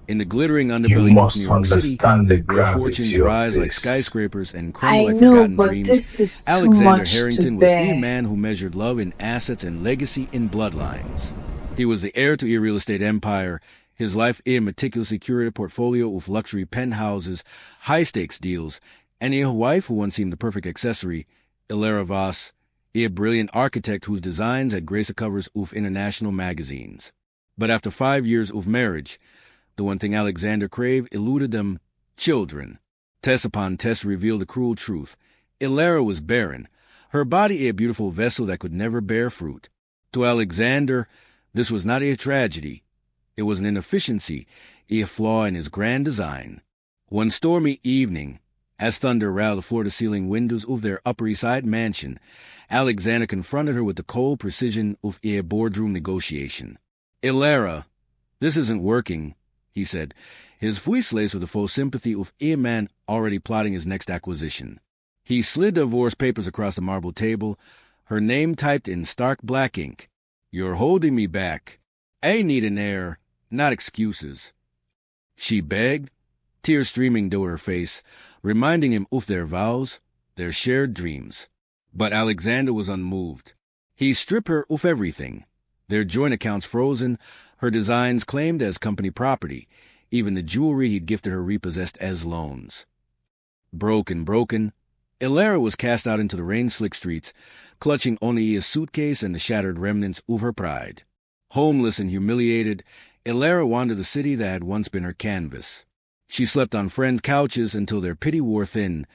In the glittering You underbelly of New must York City, understand the where fortunes gravity of rise like this. skyscrapers and crumble I like know, forgotten but dreams, this is too Alexander much to Harrington was a bear. man who measured love in assets and legacy in bloodlines. He was the heir to a real estate empire, his life a meticulously curated portfolio of luxury penthouses, high-stakes deals, and a wife who once seemed the perfect accessory, Ilara Voss, a brilliant architect whose designs had graced the covers of international magazines. But after 5 years of marriage, the one thing Alexander craved eluded them: children. Test upon test revealed the cruel truth. Ilara was barren, her body a beautiful vessel that could never bear fruit. To Alexander, this was not a tragedy. It was an inefficiency, a flaw in his grand design. One stormy evening, as thunder rattled the floor-to-ceiling windows of their Upper East Side mansion, Alexander confronted her with the cold precision of a boardroom negotiation. "Ilara, this isn't working," he said, his voice laced with the full sympathy of a man already plotting his next acquisition. He slid the divorce papers across the marble table, her name typed in stark black ink. "You're holding me back. I need an heir, not excuses," she begged, tears streaming down her face, reminding him of their vows, their shared dreams. But Alexander was unmoved. He stripped her of everything. Their joint accounts frozen, her designs claimed as company property, even the jewelry he'd gifted her repossessed as loans. Broken, Ilara was cast out into the rain-slick streets, clutching only a suitcase and the shattered remnants of her pride. Homeless and humiliated, Ilara wandered the city that had once been her canvas. She slept on friends' couches until their pity wore thin,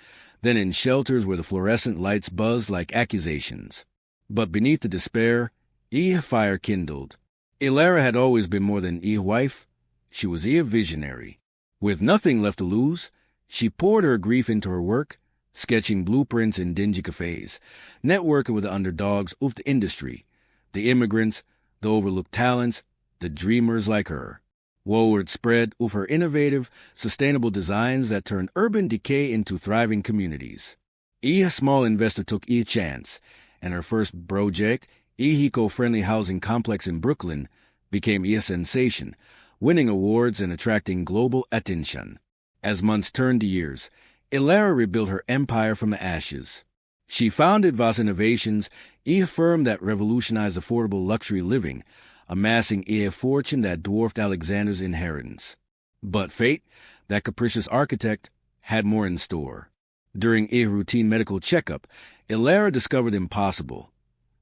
then in shelters where the fluorescent lights buzzed like accusations. But beneath the despair, a fire kindled. Ilara had always been more than a wife. She was a visionary. With nothing left to lose, she poured her grief into her work, sketching blueprints in dingy cafes, networking with the underdogs of the industry, the immigrants, the overlooked talents, the dreamers like her. Word spread of her innovative, sustainable designs that turned urban decay into thriving communities. A small investor took a chance, and her first project, a eco-friendly housing complex in Brooklyn, became a sensation, winning awards and attracting global attention. As months turned to years, Ilara rebuilt her empire from the ashes. She founded Voss Innovations, a firm that revolutionized affordable luxury living, amassing a fortune that dwarfed Alexander's inheritance. But fate, that capricious architect, had more in store. During a routine medical checkup, Ilara discovered impossible.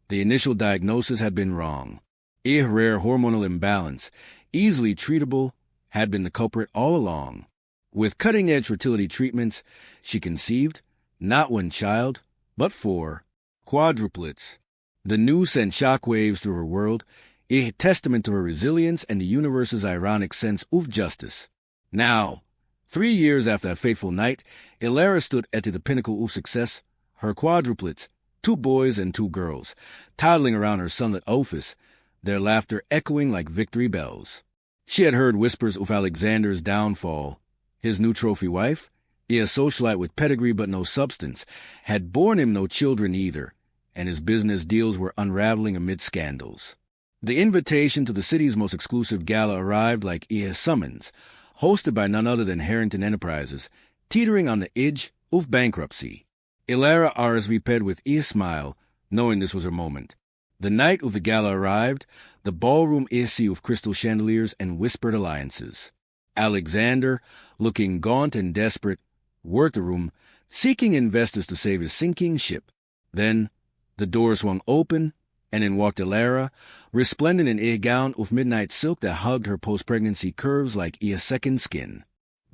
The initial diagnosis had been wrong. A rare hormonal imbalance, easily treatable, had been the culprit all along. With cutting-edge fertility treatments, she conceived, not one child, but 4. Quadruplets. The news sent shockwaves through her world, a testament to her resilience and the universe's ironic sense of justice. Now, 3 years after that fateful night, Ilara stood at the pinnacle of success, her quadruplets, 2 boys and 2 girls, toddling around her sunlit office, their laughter echoing like victory bells. She had heard whispers of Alexander's downfall. His new trophy wife, a socialite with pedigree but no substance, had borne him no children either, and his business deals were unraveling amid scandals. The invitation to the city's most exclusive gala arrived like a summons, hosted by none other than Harrington Enterprises, teetering on the edge of bankruptcy. Ilara RSVP'd with a smile, knowing this was her moment. The night of the gala arrived, the ballroom a sea of crystal chandeliers and whispered alliances. Alexander, looking gaunt and desperate, worked the room, seeking investors to save his sinking ship. Then the door swung open, and in walked Ilara, resplendent in a gown of midnight silk that hugged her post-pregnancy curves like a second skin.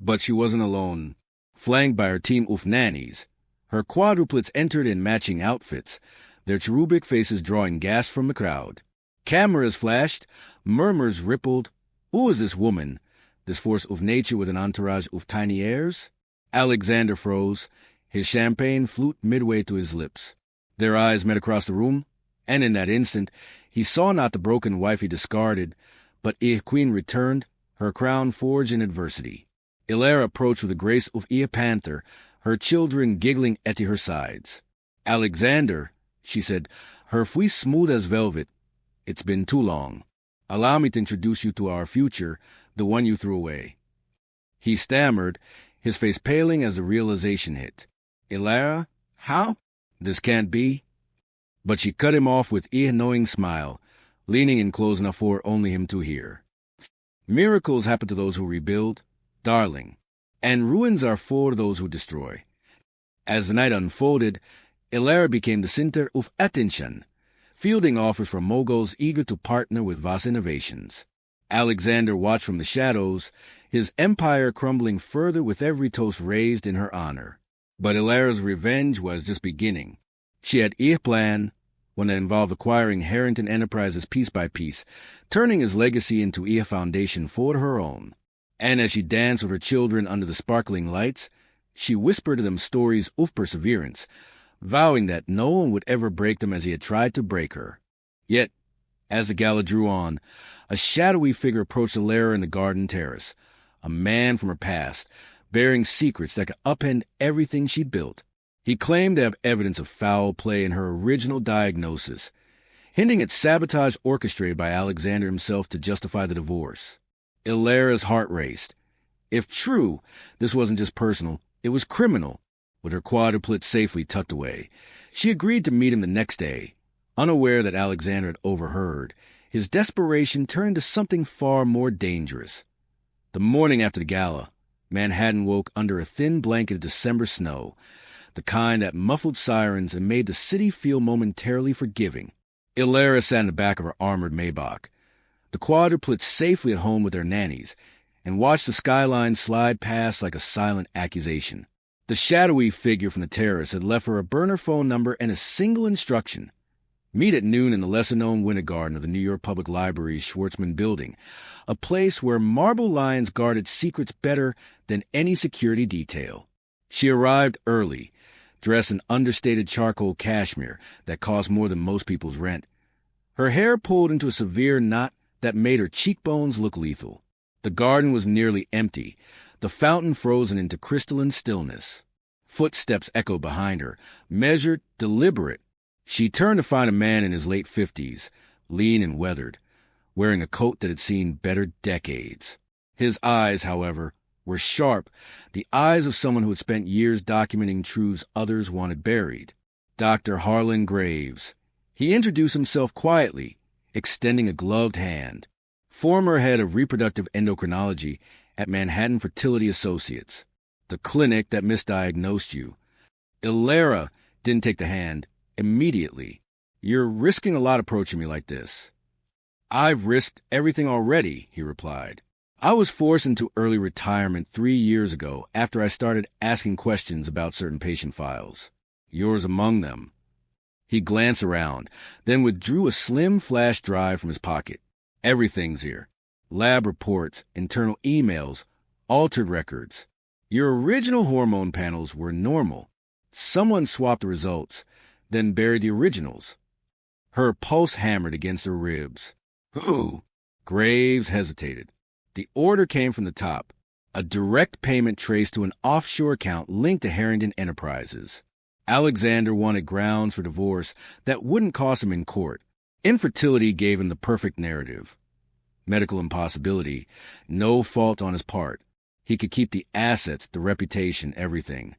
But she wasn't alone. Flanked by her team of nannies, her quadruplets entered in matching outfits, their cherubic faces drawing gasps from the crowd. Cameras flashed, murmurs rippled. Who was this woman, this force of nature with an entourage of tiny heirs? Alexander froze, his champagne flute midway to his lips. Their eyes met across the room, and in that instant he saw not the broken wife he discarded, but a queen returned, her crown forged in adversity. Ilara approached with the grace of a panther, her children giggling at her sides. "Alexander," she said, her voice smooth as velvet, "it's been too long. Allow me to introduce you to our future, the one you threw away." He stammered, his face paling as the realization hit. Ilara? How? This can't be. But she cut him off with a knowing smile, leaning in close enough for only him to hear. Miracles happen to those who rebuild, darling, and ruins are for those who destroy. As the night unfolded, Ilara became the center of attention, fielding offers from moguls eager to partner with vast innovations. Alexander watched from the shadows, his empire crumbling further with every toast raised in her honor. But Ilara's revenge was just beginning. She had a plan, one that involved acquiring Harrington Enterprises piece by piece, turning his legacy into a foundation for her own. And as she danced with her children under the sparkling lights, she whispered to them stories of perseverance, vowing that no one would ever break them as he had tried to break her. Yet, as the gala drew on, a shadowy figure approached Ilara in the garden terrace, a man from her past, bearing secrets that could upend everything she'd built. He claimed to have evidence of foul play in her original diagnosis, hinting at sabotage orchestrated by Alexander himself to justify the divorce. Ilara's heart raced. If true, this wasn't just personal, it was criminal. With her quadruplets safely tucked away, she agreed to meet him the next day. Unaware that Alexander had overheard, his desperation turned to something far more dangerous. The morning after the gala, Manhattan woke under a thin blanket of December snow, the kind that muffled sirens and made the city feel momentarily forgiving. Ilara sat in the back of her armored Maybach, the quadruplets safely at home with their nannies, and watched the skyline slide past like a silent accusation. The shadowy figure from the terrace had left her a burner phone number and a single instruction. Meet at noon in the lesser-known winter garden of the New York Public Library's Schwartzman Building, a place where marble lions guarded secrets better than any security detail. She arrived early, dressed in understated charcoal cashmere that cost more than most people's rent. Her hair pulled into a severe knot that made her cheekbones look lethal. The garden was nearly empty, the fountain frozen into crystalline stillness. Footsteps echoed behind her, measured, deliberate. She turned to find a man in his late 50s, lean and weathered, wearing a coat that had seen better decades. His eyes, however, were sharp, the eyes of someone who had spent years documenting truths others wanted buried. Dr. Harlan Graves. He introduced himself quietly, extending a gloved hand. Former head of reproductive endocrinology at Manhattan Fertility Associates, the clinic that misdiagnosed you. Ilara didn't take the hand immediately. You're risking a lot approaching me like this. I've risked everything already, he replied. I was forced into early retirement 3 years ago after I started asking questions about certain patient files. Yours among them. He glanced around, then withdrew a slim flash drive from his pocket. Everything's here. Lab reports, internal emails, altered records. Your original hormone panels were normal. Someone swapped the results, then buried the originals. Her pulse hammered against her ribs. Who? Graves hesitated. The order came from the top, a direct payment traced to an offshore account linked to Harrington Enterprises. Alexander wanted grounds for divorce that wouldn't cost him in court. Infertility gave him the perfect narrative. Medical impossibility, no fault on his part. He could keep the assets, the reputation, everything.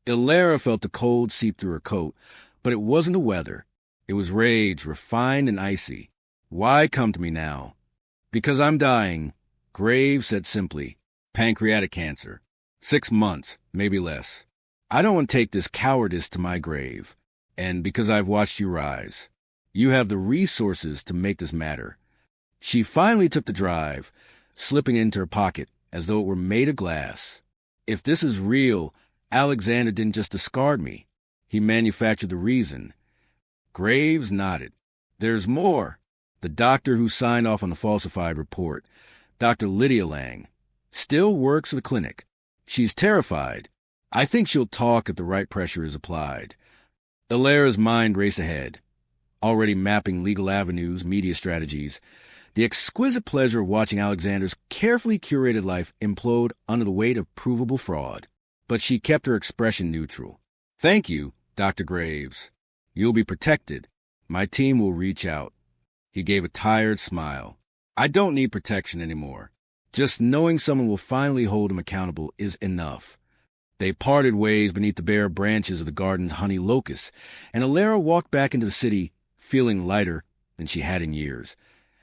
Ilara felt the cold seep through her coat, but it wasn't the weather. It was rage, refined and icy. Why come to me now? Because I'm dying, Graves said simply. Pancreatic cancer. 6 months, maybe less. I don't want to take this cowardice to my grave. And because I've watched you rise. You have the resources to make this matter. She finally took the drive, slipping it into her pocket as though it were made of glass. If this is real, Alexander didn't just discard me. He manufactured the reason. Graves nodded. There's more. The doctor who signed off on the falsified report, Dr. Lydia Lang, still works at the clinic. She's terrified. I think she'll talk if the right pressure is applied. Ilara's mind raced ahead, already mapping legal avenues, media strategies, the exquisite pleasure of watching Alexander's carefully curated life implode under the weight of provable fraud. But she kept her expression neutral. Thank you, Dr. Graves. You'll be protected. My team will reach out. He gave a tired smile. I don't need protection anymore. Just knowing someone will finally hold him accountable is enough. They parted ways beneath the bare branches of the garden's honey locust, and Alara walked back into the city feeling lighter than she had in years,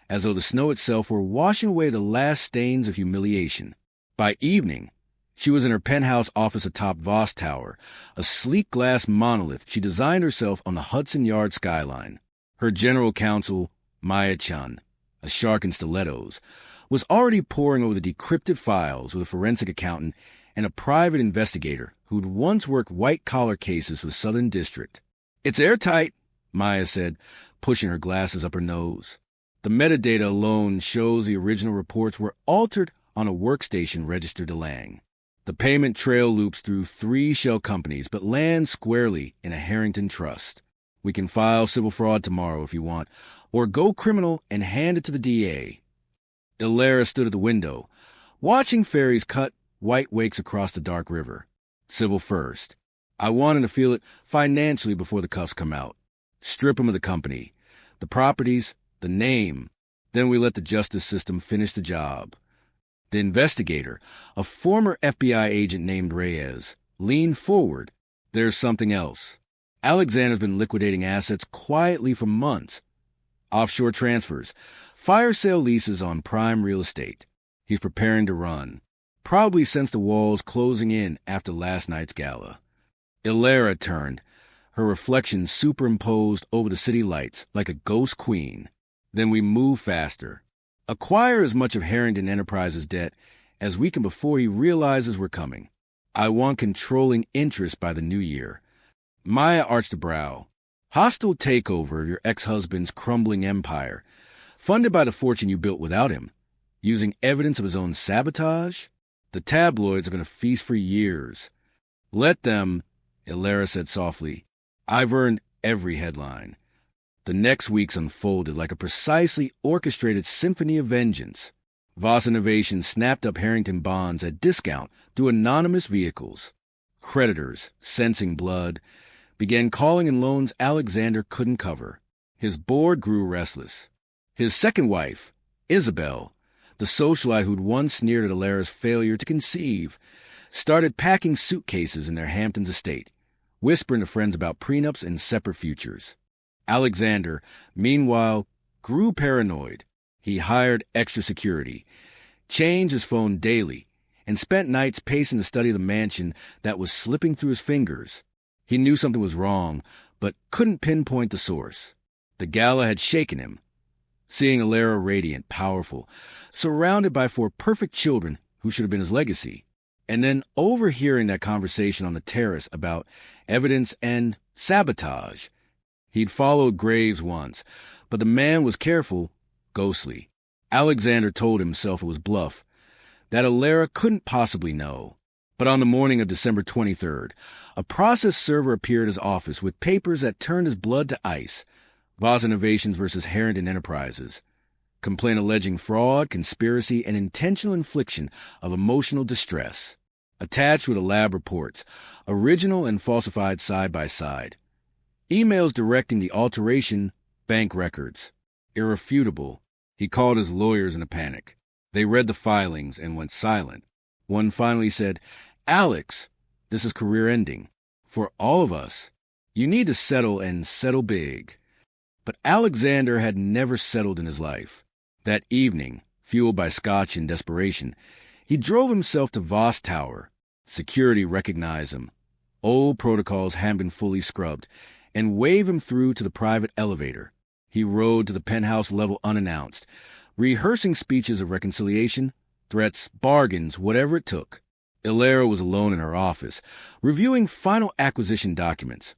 as though the snow itself were washing away the last stains of humiliation. By evening, she was in her penthouse office atop Voss Tower, a sleek glass monolith she designed herself on the Hudson Yard skyline. Her general counsel, Maya-chan, a shark in stilettos, was already poring over the decrypted files with a forensic accountant and a private investigator who'd once worked white-collar cases for the Southern District. "It's airtight," Maya said, pushing her glasses up her nose. The metadata alone shows the original reports were altered on a workstation registered to Lang. The payment trail loops through 3 shell companies, but lands squarely in a Harrington trust. We can file civil fraud tomorrow if you want, or go criminal and hand it to the DA. Alara stood at the window, watching ferries cut white wakes across the dark river. Civil first. I wanted to feel it financially before the cuffs come out. Strip them of the company, the properties, the name. Then we let the justice system finish the job. The investigator, a former FBI agent named Reyes, leaned forward. There's something else. Alexander's been liquidating assets quietly for months. Offshore transfers, fire sale leases on prime real estate. He's preparing to run. Probably since the walls closing in after last night's gala. Alara turned, her reflection superimposed over the city lights like a ghost queen. Then we move faster. Acquire as much of Harrington Enterprises' debt as we can before he realizes we're coming. I want controlling interest by the new year. Maya arched a brow. Hostile takeover of your ex-husband's crumbling empire, funded by the fortune you built without him, using evidence of his own sabotage? The tabloids have been a feast for years. Let them, Alara said softly. I've earned every headline. The next weeks unfolded like a precisely orchestrated symphony of vengeance. Voss Innovation snapped up Harrington bonds at discount through anonymous vehicles. Creditors, sensing blood, began calling in loans Alexander couldn't cover. His board grew restless. His second wife, Isabel, the socialite who'd once sneered at Alara's failure to conceive, started packing suitcases in their Hamptons estate, whispering to friends about prenups and separate futures. Alexander, meanwhile, grew paranoid. He hired extra security, changed his phone daily, and spent nights pacing the study of the mansion that was slipping through his fingers. He knew something was wrong, but couldn't pinpoint the source. The gala had shaken him. Seeing Alara radiant, powerful, surrounded by 4 perfect children who should have been his legacy, and then overhearing that conversation on the terrace about evidence and sabotage. He'd followed Graves once, but the man was careful, ghostly. Alexander told himself it was bluff, that Alara couldn't possibly know. But on the morning of December 23rd, a process server appeared at his office with papers that turned his blood to ice. Voss Innovations versus Harrington Enterprises. Complaint alleging fraud, conspiracy, and intentional infliction of emotional distress. Attached with the lab reports, original and falsified side by side. Emails directing the alteration, bank records. Irrefutable. He called his lawyers in a panic. They read the filings and went silent. One finally said, "Alex, this is career-ending. For all of us. You need to settle and settle big." But Alexander had never settled in his life. That evening, fueled by scotch and desperation, he drove himself to Voss Tower. Security recognized him. Old protocols hadn't been fully scrubbed, and waved him through to the private elevator. He rode to the penthouse level unannounced, rehearsing speeches of reconciliation, threats, bargains, whatever it took. Alara was alone in her office, reviewing final acquisition documents,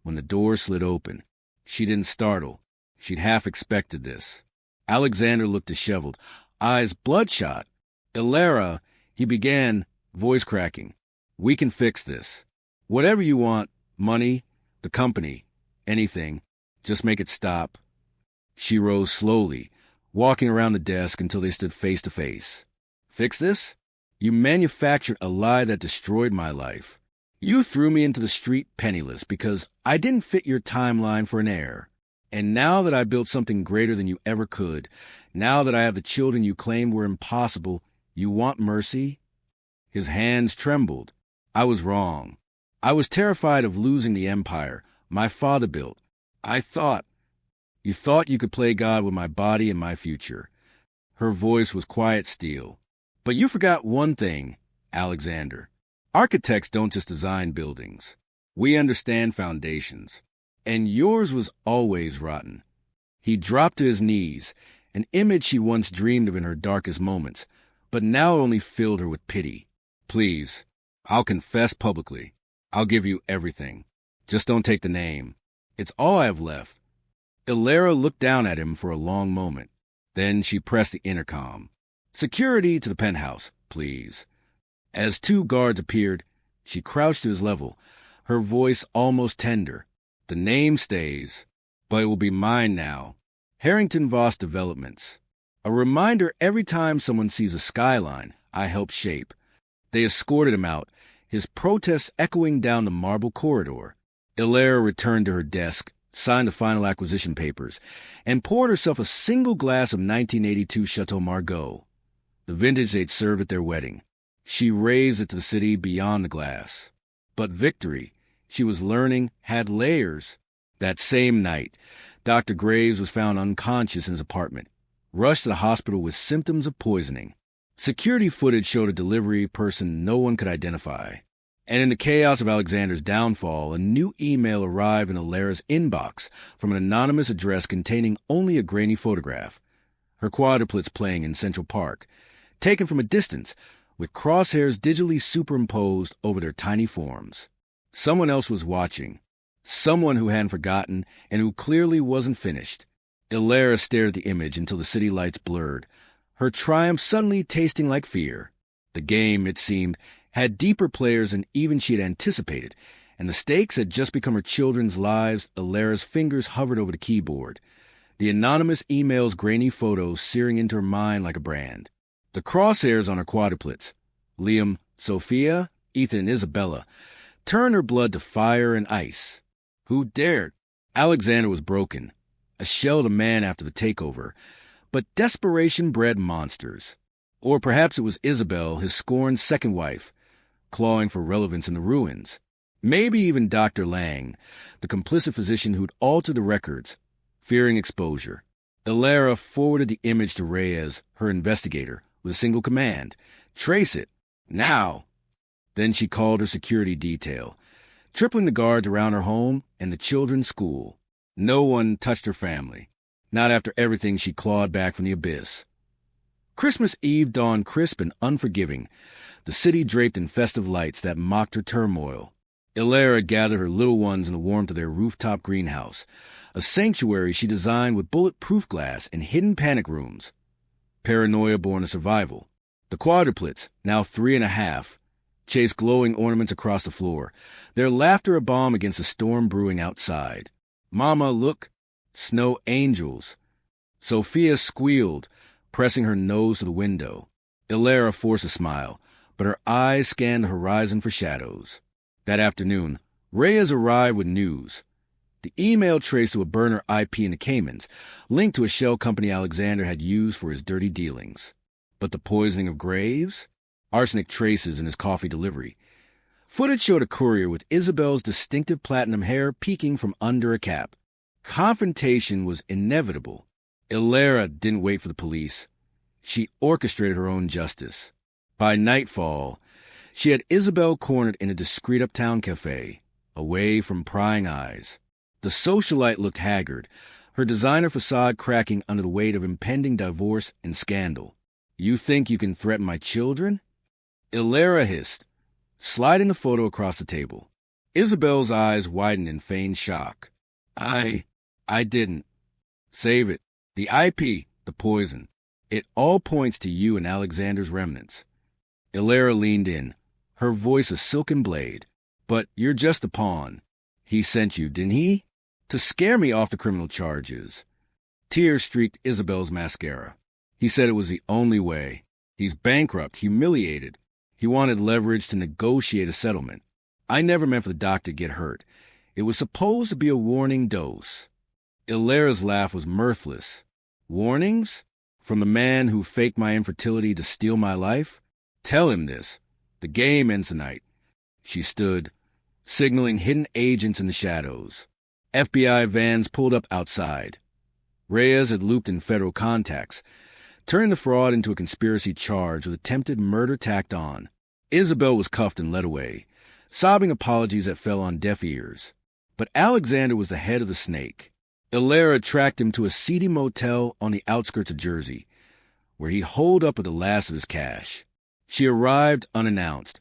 when the door slid open. She didn't startle. She'd half expected this. Alexander looked disheveled, eyes bloodshot. "Alara," he began, voice cracking. "We can fix this. Whatever you want, money, the company, anything. Just make it stop." She rose slowly, walking around the desk until they stood face to face. "Fix this? You manufactured a lie that destroyed my life. You threw me into the street penniless because I didn't fit your timeline for an heir. And now that I built something greater than you ever could, now that I have the children you claimed were impossible, You want mercy?" His hands trembled. "I was wrong. I was terrified of losing the empire my father built. I thought—" "You thought you could play God with my body and my future." Her voice was quiet steel. "But you forgot one thing, Alexander. Architects don't just design buildings. We understand foundations. And yours was always rotten." He dropped to his knees, an image she once dreamed of in her darkest moments, but now only filled her with pity. "Please, I'll confess publicly. I'll give you everything. Just don't take the name. It's all I have left." Ilera looked down at him for a long moment. Then she pressed the intercom. "Security to the penthouse, please." As two guards appeared, she crouched to his level, her voice almost tender. "The name stays, but it will be mine now. Harrington Voss Developments. A reminder every time someone sees a skyline I help shape." They escorted him out, his protests echoing down the marble corridor. Ilera returned to her desk, signed the final acquisition papers, and poured herself a single glass of 1982 Chateau Margaux, the vintage they'd served at their wedding. She raised it to the city beyond the glass. But victory, she was learning, had layers. That same night, Dr. Graves was found unconscious in his apartment, rushed to the hospital with symptoms of poisoning. Security footage showed a delivery person no one could identify. And in the chaos of Alexander's downfall, a new email arrived in Ilera's inbox from an anonymous address containing only a grainy photograph. Her quadruplets playing in Central Park, taken from a distance, with crosshairs digitally superimposed over their tiny forms. Someone else was watching. Someone who hadn't forgotten and who clearly wasn't finished. Ilera stared at the image until the city lights blurred, her triumph suddenly tasting like fear. The game, it seemed, had deeper players than even she had anticipated, and the stakes had just become her children's lives. Ilera's fingers hovered over the keyboard, the anonymous email's grainy photos searing into her mind like a brand. The crosshairs on her quadruplets, Liam, Sophia, Ethan, and Isabella, turned her blood to fire and ice. Who dared? Alexander was broken, a shell of a man after the takeover, but desperation bred monsters. Or perhaps it was Isabel, his scorned second wife, clawing for relevance in the ruins. Maybe even Dr. Lang, the complicit physician who'd altered the records, fearing exposure. Ilera forwarded the image to Reyes, her investigator, with a single command: "Trace it. Now." Then she called her security detail, tripling the guards around her home and the children's school. No one touched her family, not after everything she clawed back from the abyss. Christmas Eve dawned crisp and unforgiving, the city draped in festive lights that mocked her turmoil. Ilera gathered her little ones in the warmth of their rooftop greenhouse, a sanctuary she designed with bulletproof glass and hidden panic rooms. Paranoia born of survival. The quadruplets, now 3.5, chased glowing ornaments across the floor, their laughter a balm against the storm brewing outside. "Mama, look! Snow angels!" Sophia squealed, pressing her nose to the window. Ilera forced a smile, but her eyes scanned the horizon for shadows. That afternoon, Reyes arrived with news. The email traced to a burner IP in the Caymans, linked to a shell company Alexander had used for his dirty dealings. But the poisoning of Graves? Arsenic traces in his coffee delivery. Footage showed a courier with Isabel's distinctive platinum hair peeking from under a cap. Confrontation was inevitable. Ilera didn't wait for the police. She orchestrated her own justice. By nightfall, she had Isabel cornered in a discreet uptown cafe, away from prying eyes. The socialite looked haggard, her designer facade cracking under the weight of impending divorce and scandal. "You think you can threaten my children?" Ilera hissed, sliding the photo across the table. Isabel's eyes widened in feigned shock. I didn't. Save it. The IP, the poison. It all points to you and Alexander's remnants." Ilera leaned in, her voice a silken blade. "But you're just a pawn. He sent you, didn't he? To scare me off the criminal charges." Tears streaked Isabel's mascara. "He said it was the only way. He's bankrupt, humiliated. He wanted leverage to negotiate a settlement. I never meant for the doctor to get hurt. It was supposed to be a warning dose." Ilera's laugh was mirthless. "Warnings? From the man who faked my infertility to steal my life? Tell him this. The game ends tonight. She stood, signaling hidden agents in the shadows. FBI vans pulled up outside. Reyes had looped in federal contacts, turning the fraud into a conspiracy charge with attempted murder tacked on. Isabel was cuffed and led away, sobbing apologies that fell on deaf ears. But Alexander was the head of the snake. Ilera tracked him to a seedy motel on the outskirts of Jersey, where he holed up with the last of his cash. She arrived unannounced,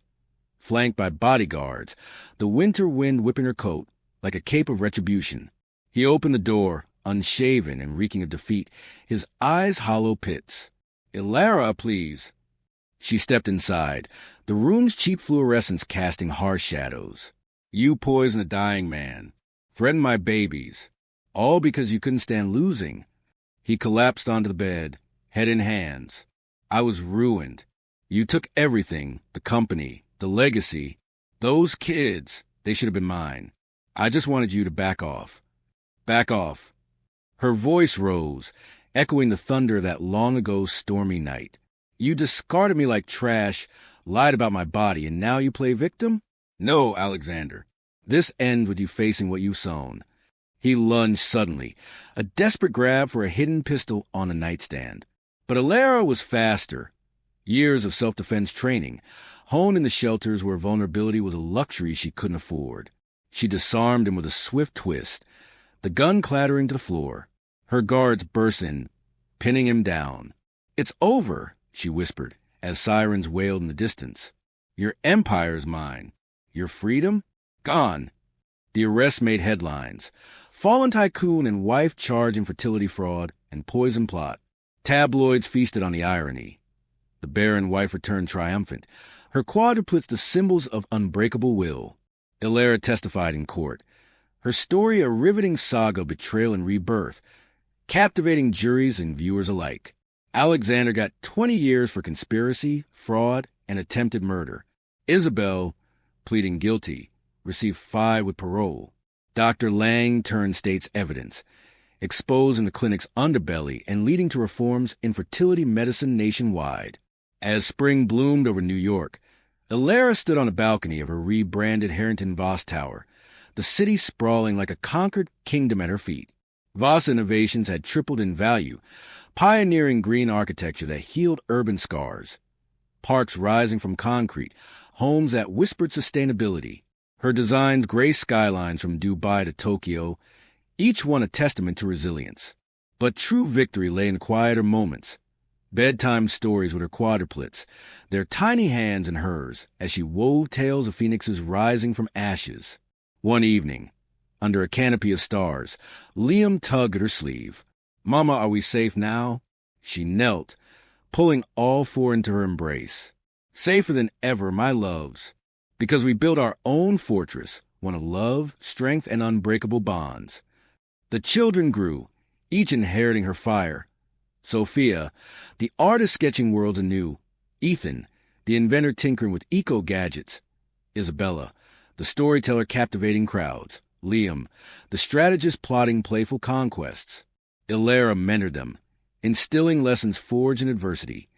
flanked by bodyguards, the winter wind whipping her coat like a cape of retribution. He opened the door, unshaven and reeking of defeat, his eyes hollow pits. "Ilera, please." She stepped inside, the room's cheap fluorescence casting harsh shadows. "You poisoned a dying man, threatened my babies, all because you couldn't stand losing." He collapsed onto the bed, head in hands. "I was ruined. You took everything, the company, the legacy. Those kids, they should have been mine. I just wanted you to back off. Back off." Her voice rose, echoing the thunder of that long-ago stormy night. "You discarded me like trash, lied about my body, and now you play victim? No, Alexander. This ends with you facing what you've sown." He lunged suddenly, a desperate grab for a hidden pistol on a nightstand. But Ilera was faster. Years of self-defense training, honed in the shelters where vulnerability was a luxury she couldn't afford. She disarmed him with a swift twist, the gun clattering to the floor. Her guards burst in, pinning him down. "It's over," she whispered, as sirens wailed in the distance. "Your empire's mine. Your freedom? Gone." The arrest made headlines. Fallen tycoon and wife charged in fertility fraud and poison plot. Tabloids feasted on the irony. The Barren wife returned triumphant, her quadruplets the symbols of unbreakable will. Ilera testified in court, her story a riveting saga of betrayal and rebirth, captivating juries and viewers alike. Alexander got 20 years for conspiracy, fraud, and attempted murder. Isabel, pleading guilty, received 5 with parole. Dr. Lang turned state's evidence, exposing the clinic's underbelly and leading to reforms in fertility medicine nationwide. As spring bloomed over New York, Ilera stood on the balcony of her rebranded Harrington Voss Tower, the city sprawling like a conquered kingdom at her feet. Voss Innovations had tripled in value, pioneering green architecture that healed urban scars. Parks rising from concrete, homes that whispered sustainability. Her designs graced skylines from Dubai to Tokyo, each one a testament to resilience. But true victory lay in quieter moments. Bedtime stories with her quadruplets, their tiny hands in hers as she wove tales of phoenixes rising from ashes. One evening, under a canopy of stars, Liam tugged at her sleeve. "Mama, are we safe now?" She knelt, pulling all 4 into her embrace. "Safer than ever, my loves, because we built our own fortress, one of love, strength, and unbreakable bonds." The children grew, each inheriting her fire. Sophia, the artist sketching worlds anew. Ethan, the inventor tinkering with eco-gadgets. Isabella, the storyteller captivating crowds. Liam, the strategist plotting playful conquests. Ilera mentored them, instilling lessons forged in adversity.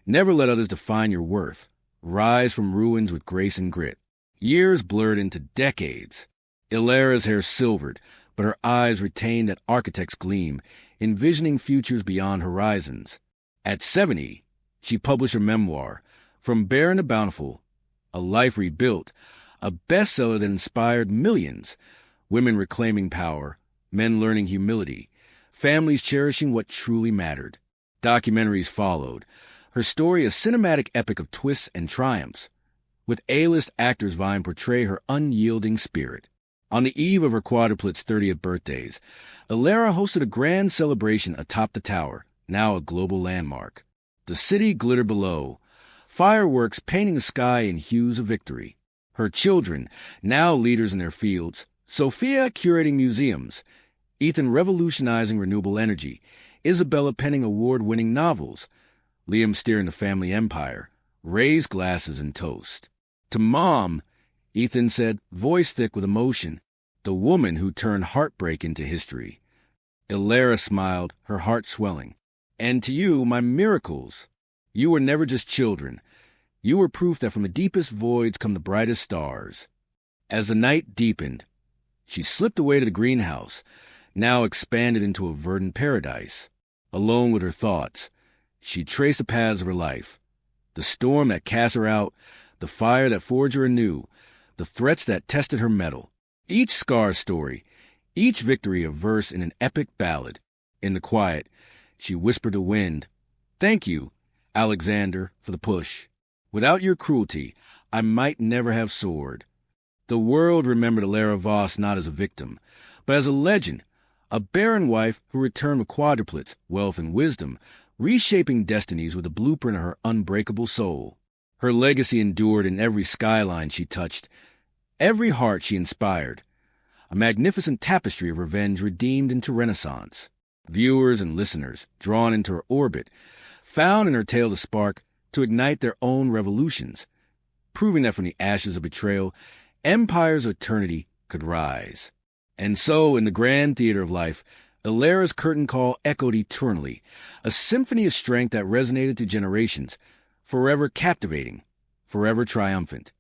Never let others define your worth. Rise from ruins with grace and grit. Years blurred into decades. Ilera's hair silvered, but her eyes retained that architect's gleam, envisioning futures beyond horizons. At 70, she published her memoir, From Barren to Bountiful, a life rebuilt, a bestseller that inspired millions, women reclaiming power, men learning humility, families cherishing what truly mattered. Documentaries followed, her story a cinematic epic of twists and triumphs, with A-list actors vying to portray her unyielding spirit. On the eve of her quadruplets' 30th birthdays, Ilera hosted a grand celebration atop the tower, now a global landmark. The city glittered below, fireworks painting the sky in hues of victory. Her children, now leaders in their fields, Sophia curating museums, Ethan revolutionizing renewable energy, Isabella penning award-winning novels, Liam steering the family empire, raised glasses and toast. To Mom, Ethan said, voice thick with emotion, the woman who turned heartbreak into history. Ilera smiled, her heart swelling. And to you, my miracles. You were never just children. You were proof that from the deepest voids come the brightest stars. As the night deepened, she slipped away to the greenhouse, now expanded into a verdant paradise. Alone with her thoughts, she traced the paths of her life. The storm that cast her out, the fire that forged her anew, the threats that tested her mettle. Each scar's story, each victory a verse in an epic ballad. In the quiet, she whispered to wind, "Thank you, Alexander, for the push. Without your cruelty, I might never have soared." The world remembered Alara Voss not as a victim, but as a legend, a barren wife who returned with quadruplets, wealth and wisdom, reshaping destinies with the blueprint of her unbreakable soul. Her legacy endured in every skyline she touched, every heart she inspired, a magnificent tapestry of revenge redeemed into Renaissance. Viewers and listeners, drawn into her orbit, found in her tale the spark to ignite their own revolutions, proving that from the ashes of betrayal, empires of eternity could rise. And so, in the grand theater of life, Alara's curtain call echoed eternally, a symphony of strength that resonated through generations, forever captivating, forever triumphant.